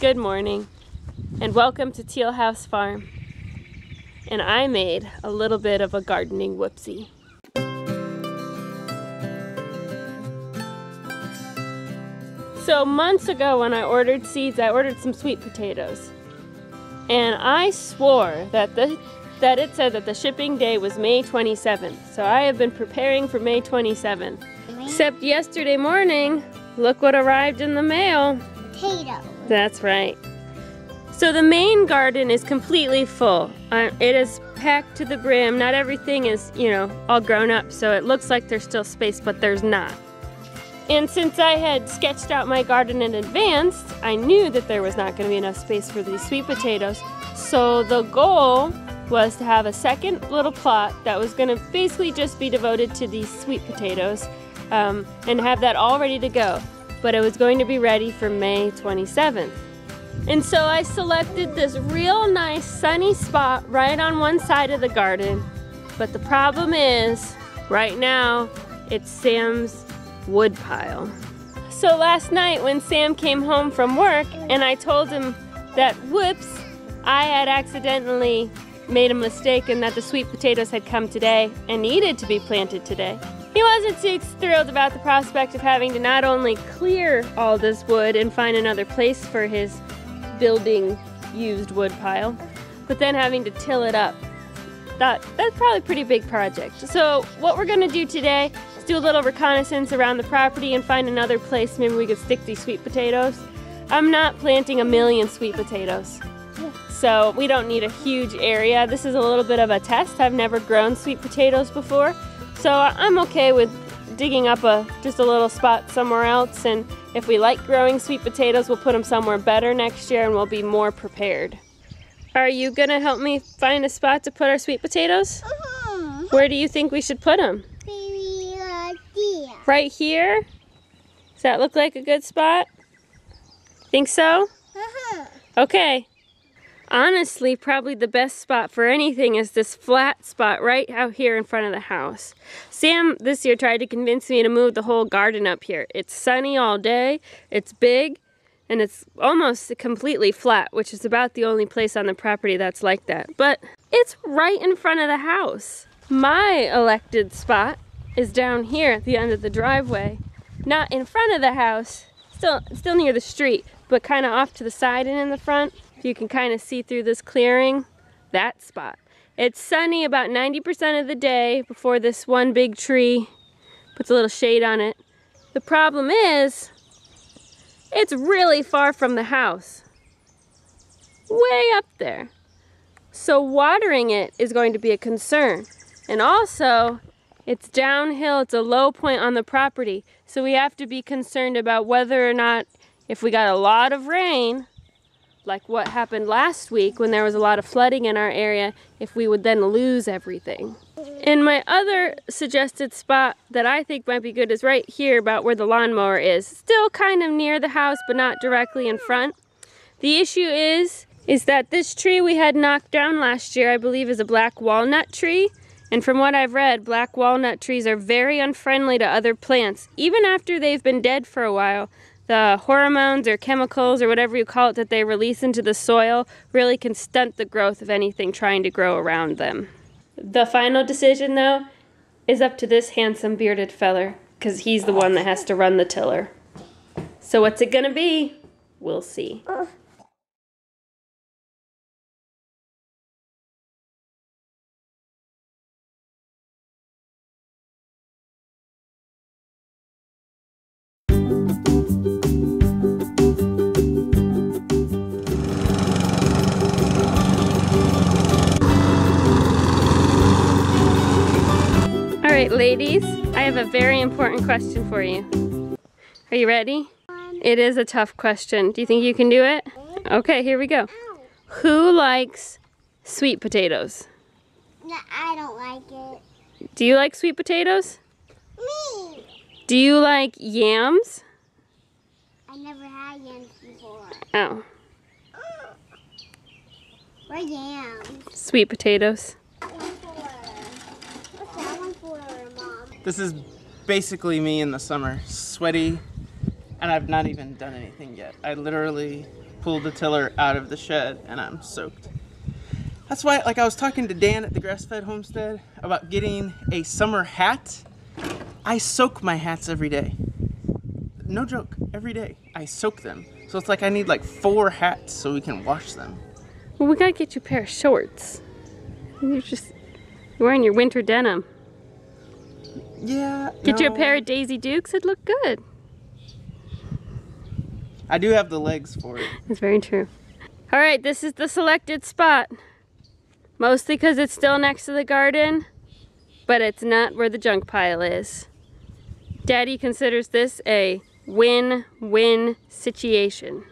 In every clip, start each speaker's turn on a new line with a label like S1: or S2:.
S1: Good morning, and welcome to Teal House Farm. And I made a little bit of a gardening whoopsie. So months ago when I ordered seeds, I ordered some sweet potatoes. And I swore that it said that the shipping day was May 27th. So I have been preparing for May 27th. Except yesterday morning, look what arrived in the mail.
S2: Potatoes.
S1: That's right. So the main garden is completely full. It is packed to the brim. Not everything is, all grown up, so it looks like there's still space, but there's not. And since I had sketched out my garden in advance, I knew that there was not going to be enough space for these sweet potatoes. So the goal was to have a second little plot that was going to basically just be devoted to these sweet potatoes and have that all ready to go. But it was going to be ready for May 27th. And so I selected this real nice sunny spot right on one side of the garden. But the problem is, right now, it's Sam's wood pile. So last night when Sam came home from work and I told him that, whoops, I had accidentally made a mistake and that the sweet potatoes had come today and needed to be planted today, he wasn't too thrilled about the prospect of having to not only clear all this wood and find another place for his building used wood pile, but then having to till it up. That's probably a pretty big project. So what we're gonna do today is do a little reconnaissance around the property and find another place maybe we could stick these sweet potatoes. I'm not planting a million sweet potatoes, so we don't need a huge area. This is a little bit of a test. I've never grown sweet potatoes before, so I'm okay with digging up just a little spot somewhere else, and if we like growing sweet potatoes, we'll put them somewhere better next year and we'll be more prepared. Are you gonna help me find a spot to put our sweet potatoes? Where do you think we should put them?
S2: Maybe there.
S1: Right here? Does that look like a good spot? Think so? Okay. Honestly, probably the best spot for anything is this flat spot right out here in front of the house. Sam this year tried to convince me to move the whole garden up here. It's sunny all day, it's big, and it's almost completely flat, which is about the only place on the property that's like that. But it's right in front of the house. My elected spot is down here at the end of the driveway. Not in front of the house, still near the street, but kind of off to the side and in the front. You can kind of see through this clearing, that spot. It's sunny about 90% of the day before this one big tree puts a little shade on it. The problem is, it's really far from the house. Way up there. So watering it is going to be a concern. And also, it's downhill, it's a low point on the property. So we have to be concerned about whether or not, if we got a lot of rain, like what happened last week when there was a lot of flooding in our area, if we would then lose everything. And my other suggested spot that I think might be good is right here about where the lawnmower is. Still kind of near the house, but not directly in front. The issue is that this tree we had knocked down last year, I believe, is a black walnut tree. And from what I've read, black walnut trees are very unfriendly to other plants. Even after they've been dead for a while, the hormones or chemicals or whatever you call it that they release into the soil really can stunt the growth of anything trying to grow around them. The final decision, though, is up to this handsome bearded feller, because he's the one that has to run the tiller. So what's it gonna be? We'll see. Alright, ladies, I have a very important question for you. Are you ready? It is a tough question. Do you think you can do it? Okay, here we go. Who likes sweet potatoes?
S2: No, I don't like it.
S1: Do you like sweet potatoes?
S2: Me!
S1: Do you like yams?
S2: I never had yams before.
S1: Oh.
S2: What are yams?
S1: Sweet potatoes.
S2: What's that one for, Mom?
S3: This is basically me in the summer, sweaty, and I've not even done anything yet. I literally pulled the tiller out of the shed and I'm soaked. That's why, like I was talking to Dan at the grass-fed homestead about getting a summer hat. I soak my hats every day. No joke, every day. I soak them. So it's like I need like 4 hats so we can wash them.
S1: Well, we gotta get you a pair of shorts. You're wearing your winter denim.
S3: Yeah.
S1: Get you a pair of Daisy Dukes, it'd look good.
S3: I do have the legs for it.
S1: That's very true. All right, this is the selected spot. Mostly because it's still next to the garden, but it's not where the junk pile is. Daddy considers this a win-win situation.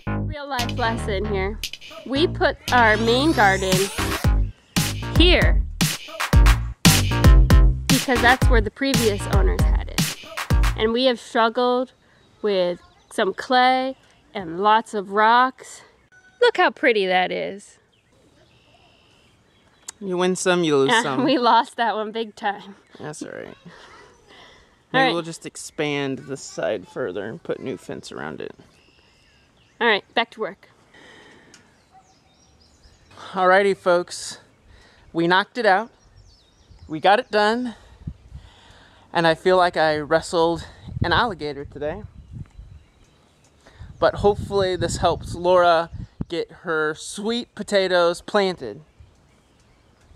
S1: Real life lesson here. We put our main garden here because that's where the previous owners had it. And we have struggled with some clay and lots of rocks. Look how pretty that is.
S3: You win some, you lose some.
S1: We lost that one big time.
S3: That's all right.
S1: All
S3: Maybe
S1: right.
S3: we'll just expand this side further and put new fence around it.
S1: All right, back to work.
S3: Alrighty, folks. We knocked it out. We got it done. And I feel like I wrestled an alligator today. But hopefully this helps Laura get her sweet potatoes planted.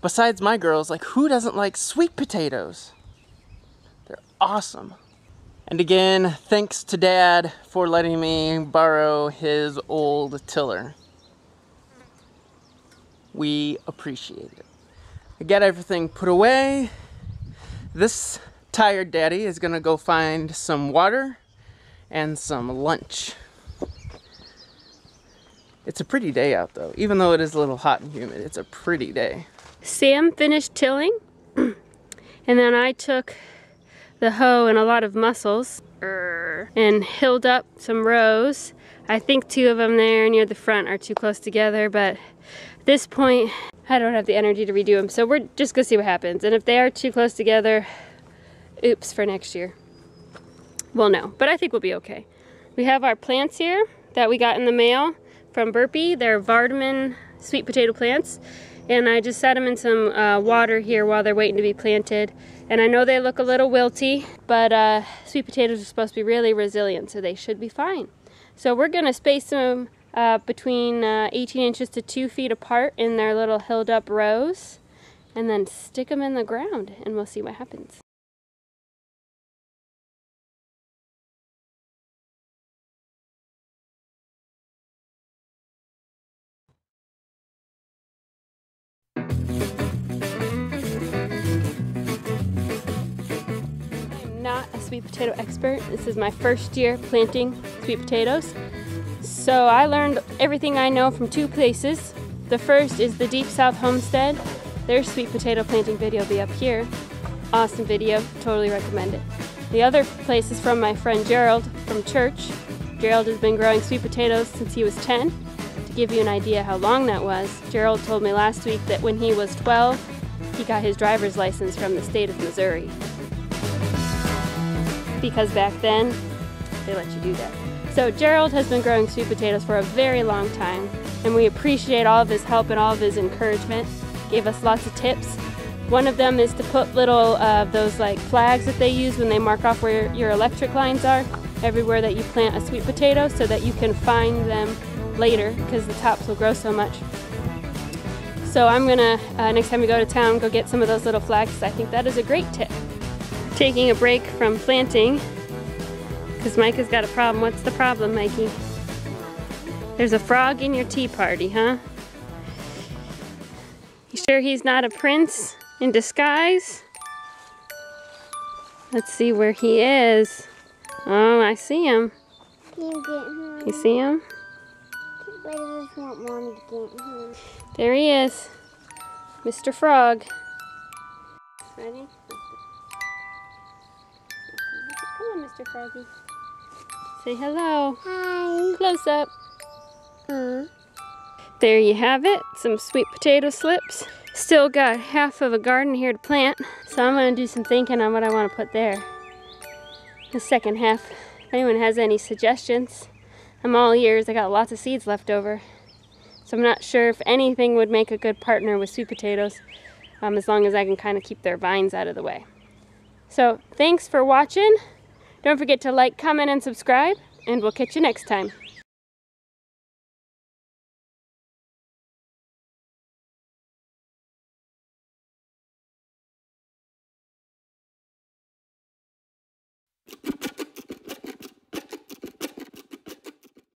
S3: Besides my girls, like, who doesn't like sweet potatoes? They're awesome. And again, thanks to Dad for letting me borrow his old tiller. We appreciate it. I got everything put away. This tired daddy is gonna go find some water and some lunch. It's a pretty day out though. Even though it is a little hot and humid, it's a pretty day.
S1: Sam finished tilling, and then I took the hoe and a lot of mussels and hilled up some rows. I think 2 of them there near the front are too close together, but at this point I don't have the energy to redo them, so we're just gonna see what happens. And if they are too close together, oops, for next year. We'll know, but I think we'll be okay. We have our plants here that we got in the mail from Burpee. They're Vardaman sweet potato plants, and I just set them in some water here while they're waiting to be planted. And I know they look a little wilty, but sweet potatoes are supposed to be really resilient, so they should be fine. So we're gonna space them between 18 inches to 2 feet apart in their little hilled up rows, and then stick them in the ground, and we'll see what happens. Not a sweet potato expert. This is my first year planting sweet potatoes. So I learned everything I know from 2 places. The first is the Deep South Homestead. Their sweet potato planting video will be up here. Awesome video, totally recommend it. The other place is from my friend Gerald from church. Gerald has been growing sweet potatoes since he was 10. To give you an idea how long that was, Gerald told me last week that when he was 12, he got his driver's license from the state of Missouri. Because back then, they let you do that. So Gerald has been growing sweet potatoes for a very long time, and we appreciate all of his help and all of his encouragement. Gave us lots of tips. One of them is to put little those like flags that they use when they mark off where your electric lines are everywhere that you plant a sweet potato, so that you can find them later because the tops will grow so much. So I'm gonna, next time we go to town, go get some of those little flags. I think that is a great tip. Taking a break from planting because Micah's got a problem. What's the problem, Mikey? There's a frog in your tea party, huh? You sure he's not a prince in disguise? Let's see where he is. Oh, I see him. You see him?
S2: But I just want Mom to get him.
S1: There he is. Mr. Frog. Ready? Come on, Mr. Froggy. Say hello.
S2: Hi.
S1: Close up. There you have it, some sweet potato slips. Still got half of a garden here to plant, so I'm gonna do some thinking on what I want to put there. The second half, if anyone has any suggestions, I'm all ears. I got lots of seeds left over. So I'm not sure if anything would make a good partner with sweet potatoes, as long as I can kind of keep their vines out of the way. So thanks for watching. Don't forget to like, comment, and subscribe, and we'll catch you next time.